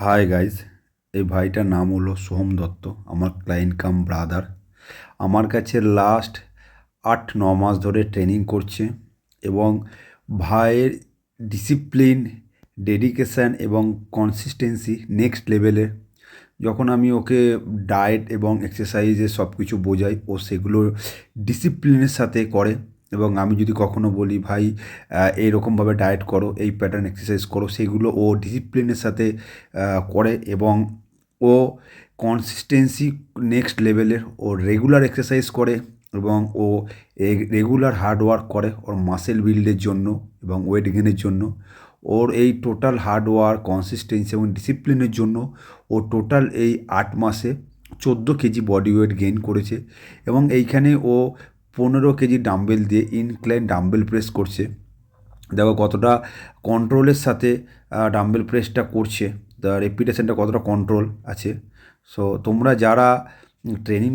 Hi guys, এই ভাইটার নাম হলো সোহম দত্ত। আমার ক্লায়েন্ট কাম ব্রাদার। আমার কাছে লাস্ট ৮-৯ মাস ধরে ট্রেনিং করছে এবং ভাইয়ের ডিসিপ্লিন, ডেডিকেশান এবং কনসিস্টেন্সি নেক্সট লেভেলের। যখন আমি ওকে ডায়েট এবং এক্সারসাইজে সব কিছু বোঝাই, ও সেগুলো ডিসিপ্লিনের সাথে করে। এবং আমি যদি কখনো বলি ভাই এইরকমভাবে ডায়েট করো, এই প্যাটার্ন এক্সারসাইজ করো, সেগুলো ও ডিসিপ্লিনের সাথে করে এবং ও কনসিস্টেন্সি নেক্সট লেভেলের। ও রেগুলার এক্সারসাইজ করে এবং ও রেগুলার হার্ড ওয়ার্ক করে ওর মাসেল বিল্ডের জন্য এবং ওয়েট গেনের জন্য। ওর এই টোটাল হার্ড ওয়ার্ক, কনসিস্টেন্সি এবং ডিসিপ্লিনের জন্য ও টোটাল এই ৮ মাসে 14 কেজি বডি ওয়েট গেইন করেছে। এবং এইখানে ও 15 কেজি ডাম্বেল দিয়ে ইনক্লাইন ডাম্বেল প্রেস করছে। দেখো কতটা কন্ট্রোলের সাথে ডাম্বেল প্রেসটা করছে, তার রেপিটেশনটা কতটা কন্ট্রোল আছে। সো তোমরা যারা ট্রেনিং